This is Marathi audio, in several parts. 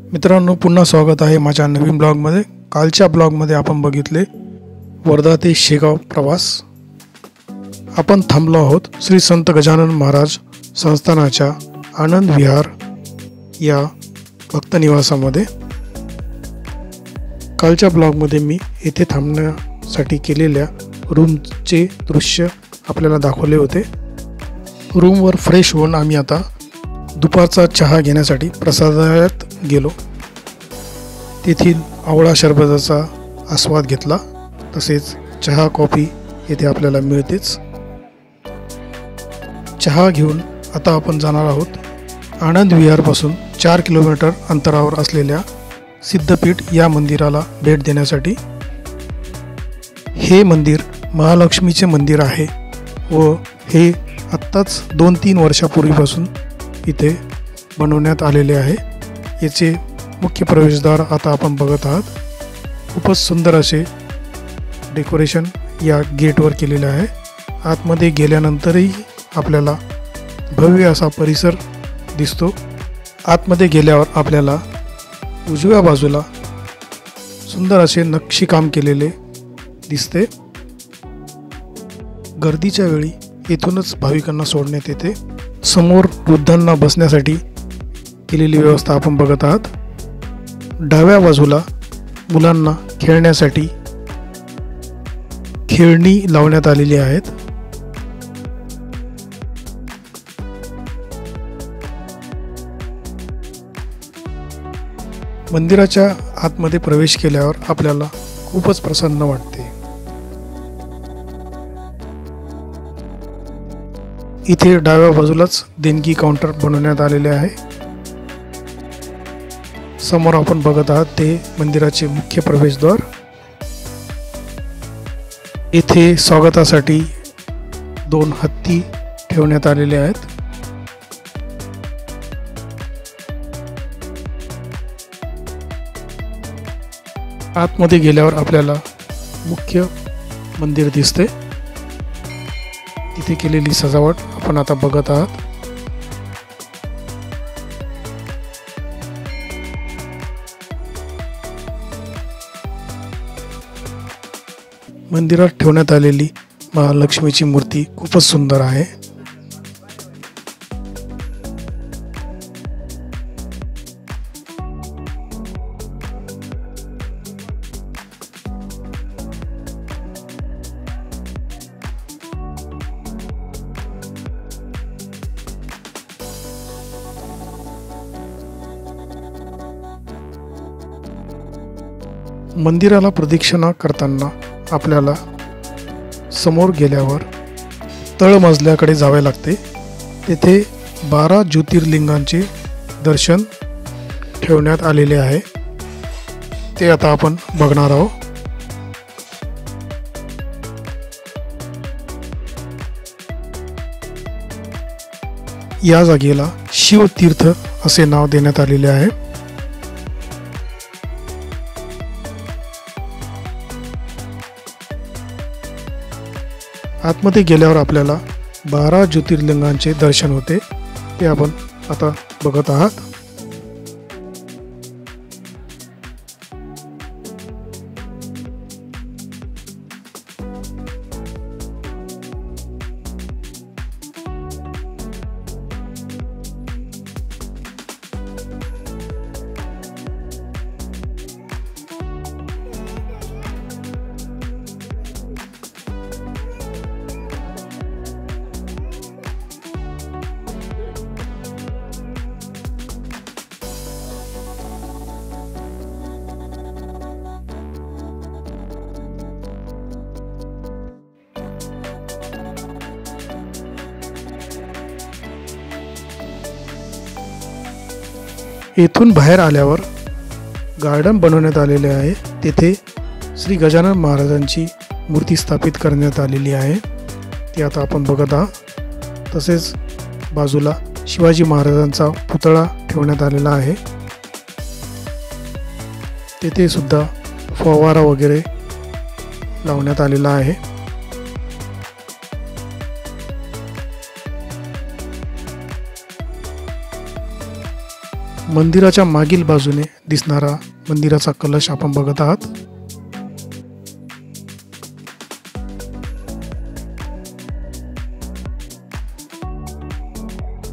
मित्रांनो, पुन्हा स्वागत आहे माझ्या नवीन ब्लॉगमध्ये। कालच्या ब्लॉगमध्ये आपण बघितले वर्धा ते शेगाव प्रवास। आपण थांबलो आहोत श्री संत गजानन महाराज संस्थानाच्या आनंद विहार या भक्त निवासामध्ये। कालच्या ब्लॉगमध्ये मी येथे थांबण्यासाठी केलेल्या रूमचे दृश्य आपल्याला दाखवले होते। रूमवर फ्रेश होऊन आम्ही आता दुपारचा चहा घेण्यासाठी प्रसादालयात गेलो। तेथील आवळा शरबताचा आस्वाद घेतला। तसेच चहा कॉफी येथे आपल्याला मिळतेच। चहा घेऊन आता आपण जाणार आहोत आनंद विहारपासून 4 किलोमीटर अंतरावर असलेल्या सिद्धपीठ या मंदिराला भेट देण्यासाठी। हे मंदिर महालक्ष्मीचे मंदिर आहे व हे आत्ताच 2-3 वर्षापूर्वीपासून इथे बनवण्यात आलेले आहे। याचे मुख्य प्रवेशद्वार आता आपण बघत आहात। खूपच सुंदर असे डेकोरेशन या गेटवर केलेले आहे। आतमध्ये गेल्यानंतरही आपल्याला भव्य असा परिसर दिसतो। आतमध्ये गेल्यावर आपल्याला उजव्या बाजूला सुंदर असे नक्षीकाम केलेले दिसते। गर्दीच्या वेळी येथूनच भाविकांना सोडण्यात येते। समोर वृद्धांना बसण्यासाठी केलेली व्यवस्था आपण बघत आहात। डाव्या बाजूला मुलांना खेळण्यासाठी खेळणी लावण्यात आलेली आहेत। मंदिराच्या आतमध्ये प्रवेश केल्यावर आपल्याला खूपच प्रसन्न वाटते। इथे डाव्या बाजूलाच देणगी काउंटर बनवण्यात आलेले आहे। समोर आपण बघत आहात ते मंदिराचे मुख्य प्रवेशद्वार। इथे स्वागतासाठी 2 हत्ती ठेवण्यात आलेले आहेत। आतमध्ये गेल्यावर आपल्याला मुख्य मंदिर दिसते। तिथे केलेली सजावट आपण आता बघत आहात। मंदिरात ठेवण्यात आलेली महालक्ष्मीची मूर्ती खूपच सुंदर आहे। मंदिराला प्रदक्षिणा करताना आपल्याला समोर गेल्यावर तळमजल्याकडे जावे लागते। तेथे 12 ज्योतिर्लिंगांचे दर्शन ठेवण्यात आलेले आहे। ते आता आपण बघणार आहोत। या जागेला शिवतीर्थ असे नाव देण्यात आलेले आहे। आतमध्ये गेल्यावर आपल्याला 12 ज्योतिर्लिंगांचे दर्शन होते। ते आपण आता बघत आहात। येथून बाहेर आल्यावर गार्डन बनवण्यात आलेले आहे। तेथे श्री गजानन महाराजांची मूर्ती स्थापित करण्यात आलेली आहे। ती आता आपण बघत आहात। तसेच बाजूला शिवाजी महाराजांचा पुतळा ठेवण्यात आलेला आहे। तेथे सुद्धा फवारा वगैरे लावण्यात आलेला आहे। मंदिराच्या मागील बाजूने दिसणारा मंदिराचा कलश आपण बघत आहात.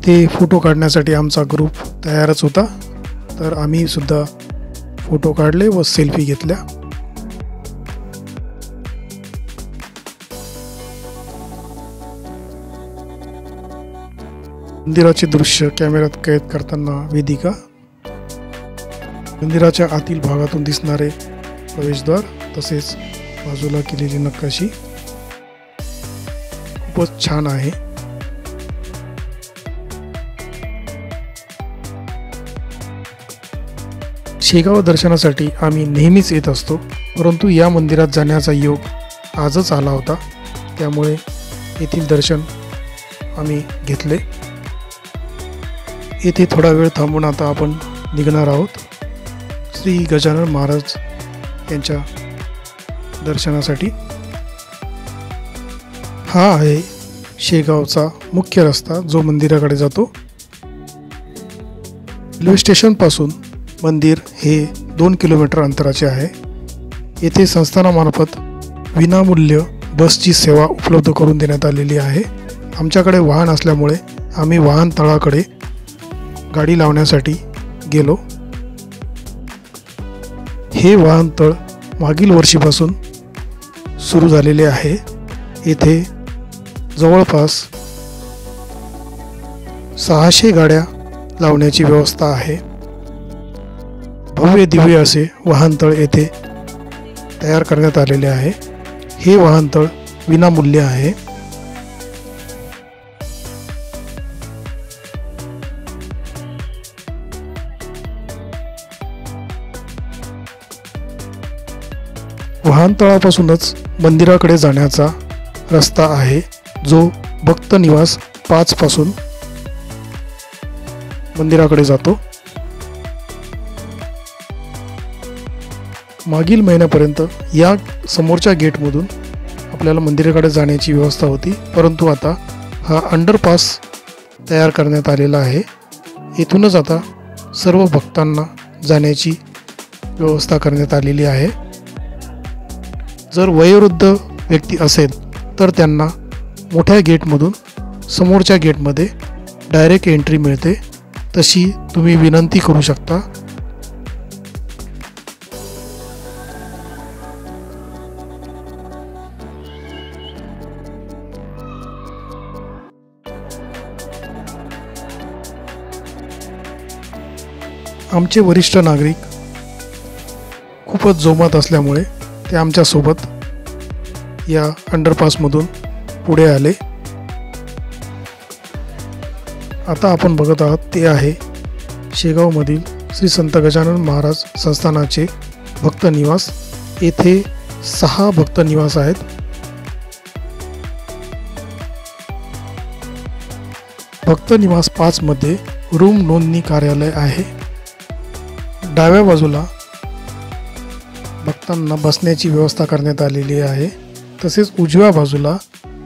ते फोटो काढण्यासाठी आमचा ग्रुप तयारच होता, तर आम्ही सुद्धा फोटो काढले व सेल्फी घेतल्या. मंदिराचे दृश्य कॅमेऱ्यात कैद करताना वेदिका, मंदिराच्या आतील भागातून दिसणारे प्रवेशद्वार तसेच बाजूला केलेली नकाशी खूपच छान आहे. शेगाव दर्शनासाठी आम्ही नेहमीच येत असतो, परंतु या मंदिरात जाण्याचा योग आजच आला होता, त्यामुळे येथील दर्शन आम्ही घेतले. येथे थोडा वेळ थांबून आता आपण निघणार आहोत श्री गजानन महाराज यांच्या दर्शनासाठी. हा आहे शेगावचा मुख्य रस्ता जो मंदिराकडे जातो. रेल्वे स्टेशनपासून मंदिर हे 2 किलोमीटर अंतराचे आहे. येथे संस्थानामार्फत विनामूल्य बसची सेवा उपलब्ध करून देण्यात आलेली आहे. आमच्याकडे वाहन असल्यामुळे आम्ही वाहनतळाकडे गाडी लावण्यासाठी गेलो. हे वाहनतळ मागील वर्षीपासून सुरू झालेले आहे. येथे जवळपास 600 गाड्या लावण्याची व्यवस्था आहे. भव्य दिव्य असे वाहनतळ येथे तयार करण्यात आलेले आहे. हे वाहनतळ विनामूल्य आहे. वाहनतळापासूनच मंदिराकडे जाण्याचा रस्ता आहे, जो भक्त निवास 5 पासून मंदिराकडे जातो. मागील महिन्यापर्यंत या समोरच्या गेटमधून आपल्याला मंदिराकडे जाण्याची व्यवस्था होती, परंतु आता हा अंडरपास तयार करण्यात आलेला आहे. येथूनच आता सर्व भक्तांना जाण्याची व्यवस्था करण्यात आलेली आहे. जर वयोवृद्ध व्यक्ती असेल तर त्यांना मोठ्या गेटमधून समोरच्या गेटमध्ये डायरेक्ट एंट्री मिळते, तशी तुम्ही विनंती करू शकता. आमचे वरिष्ठ नागरिक खूपच जोमात असल्यामुळे ते आमच्यासोबत या अंडरपासमधून पुढे आले. आता आपण बघत आहात ते आहे शेगावमधील श्री संत गजानन महाराज संस्थानाचे भक्त निवास. येथे 6 भक्त निवास आहेत. भक्त निवास 5 मध्ये रूम नोंदणी कार्यालय आहे. डाव्या बाजूला भक्तांना बसण्याची व्यवस्था करण्यात आलेली आहे. तसेच उजव्या बाजूला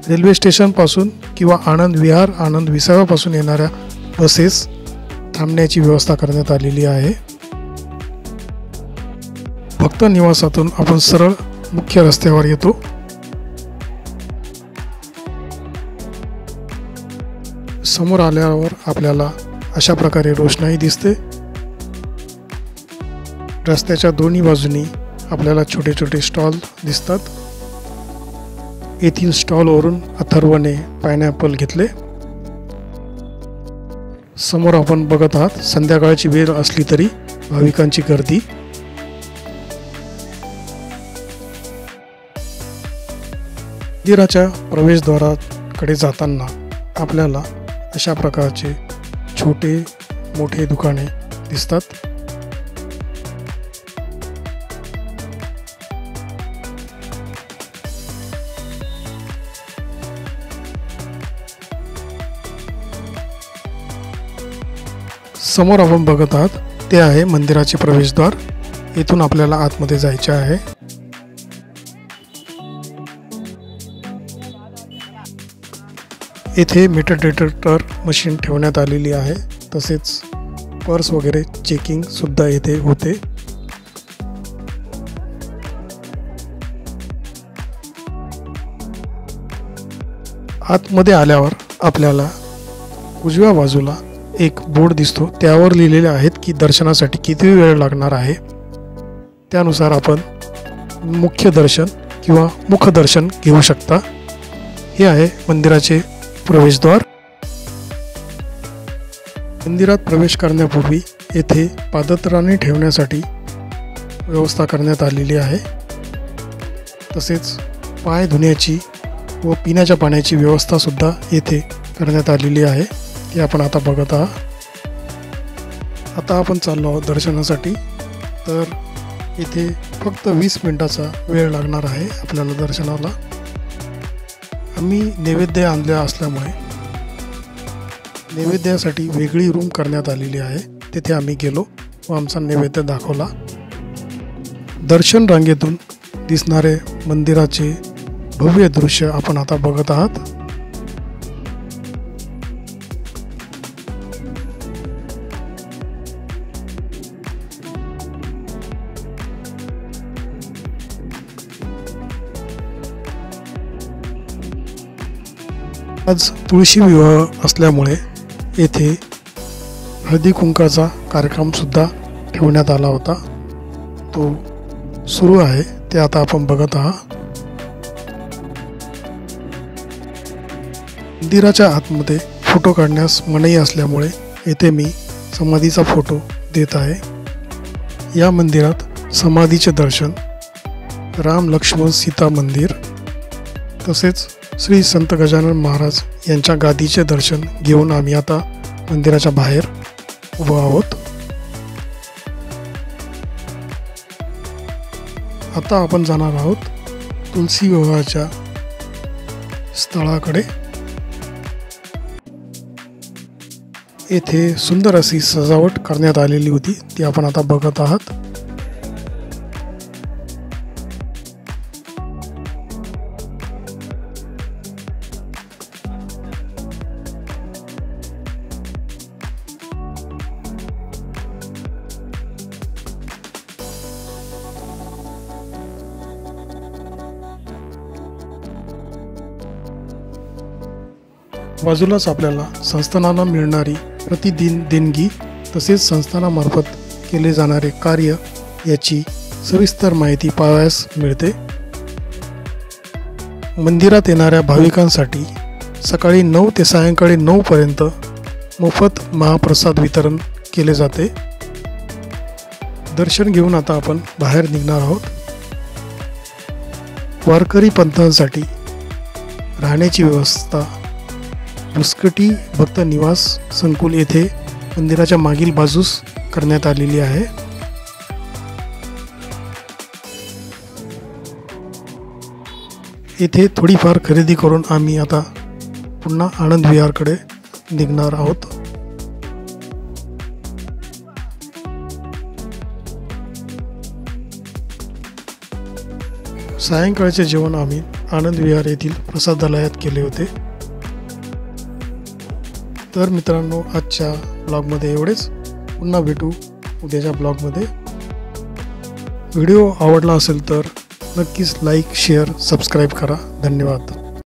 रेल्वे स्टेशनपासून किंवा आनंद विहार आनंद विसाव्यापासून येणाऱ्या बसेस थांबण्याची व्यवस्था करण्यात आलेली आहे. भक्त निवासातून आपण सरळ मुख्य रस्त्यावर येतो. समोर आल्यावर आपल्याला अशा प्रकारे रोषणाई दिसते. रस्त्याच्या दोन्ही बाजूनी आपल्याला छोटे छोटे स्टॉल दिसतात. येथील स्टॉलवरून अथर्वने पायनॅपल घेतले. समोर आपण बघत आहात संध्याकाळची वेळ असली तरी भाविकांची गर्दी. मंदिराच्या प्रवेशद्वाराकडे जाताना आपल्याला अशा प्रकारचे छोटे मोठे दुकाने दिसतात. समोर आपण बघत आहात ते आहे मंदिराचे प्रवेशद्वार. येथून आपल्याला आतमध्ये जायचे आहे. येथे मेटल डिटेक्टर मशीन ठेवण्यात आलेली आहे. तसेच पर्स वगैरे चेकिंग सुद्धा येथे होते। आतमध्ये आल्यावर आपल्याला उजव्या बाजूला एक बोर्ड दिसतो, त्यावर लिहिलेले आहेत की दर्शनासाठी किती वेळ लागणार आहे। त्यानुसार आपण मुख्य दर्शन किंवा मुखदर्शन घेऊ शकता। हे आहे मंदिराचे प्रवेशद्वार। मंदिरात प्रवेश करण्यापूर्वी येथे पादत्राणे ठेवण्यासाठी व्यवस्था करण्यात आलेली आहे। तसेच पाय धुण्याची व पिण्याच्या पाण्याची व्यवस्था सुद्धा येथे करण्यात आलेली आहे, ती आपण आता बघत आहात। आता आपण चाललो आहोत दर्शनासाठी। तर इथे फक्त 20 मिनिटाचा वेळ लागणार आहे आपल्याला दर्शनाला। आम्ही नैवेद्य आणले असल्यामुळे नैवेद्यासाठी वेगळी रूम करण्यात आलेली आहे, तिथे आम्ही गेलो व आमचा नैवेद्य दाखवला। दर्शन रांगेतून दिसणारे मंदिराचे भव्य दृश्य आपण आता बघत आहात। आज तुळशी विवाह असल्यामुळे येथे हळदी कुंकाचा कार्यक्रम सुद्धा ठेवण्यात आला होता, तो सुरू आहे, ते आता आपण बघत आहात। मंदिराच्या आतमध्ये फोटो काढण्यास मनाई असल्यामुळे येथे मी समाधीचा फोटो देत आहे। या मंदिरात समाधीचे दर्शन, राम लक्ष्मण सीता मंदिर, तसेच श्री संत गजानन महाराज यांच्या गादीचे दर्शन घेऊन आम्ही आता मंदिराच्या बाहेर उभो आहोत। आता आपण जाणार आहोत तुलसी विवाहाच्या स्थळाकडे। येथे सुंदर अशी सजावट करण्यात आलेली होती, ती आपण आता बघत आहात। बाजूलाच आपल्याला संस्थानाला मिळणारी प्रतिदिन देणगी तसेच संस्थानामार्फत केले जाणारे कार्य याची सविस्तर माहिती पाहावयास मिळते। मंदिरात येणाऱ्या भाविकांसाठी सकाळी 9 ते सायंकाळी 9 पर्यंत मोफत महाप्रसाद वितरण केले जाते। दर्शन घेऊन आता आपण बाहेर निघणार आहोत। वारकरी पंथांसाठी राहण्याची व्यवस्था मुस्कटी भक्त निवास संकुल येथे मंदिराच्या मागील बाजूस करण्यात आलेली आहे। येथे थोडीफार खरेदी करून आम्ही आता पुन्हा आनंद विहारकडे निघणार आहोत। सायंकाळचे जेवण आम्ही आनंद विहार येथील प्रसादालयात केले होते। तर मित्रांनो, आजच्या ब्लॉगमध्ये एवढेच। पुन्हा भेटू उद्याच्या ब्लॉगमध्ये। व्हिडिओ आवडला असेल तर नक्कीच लाईक, शेअर, सबस्क्राईब करा। धन्यवाद।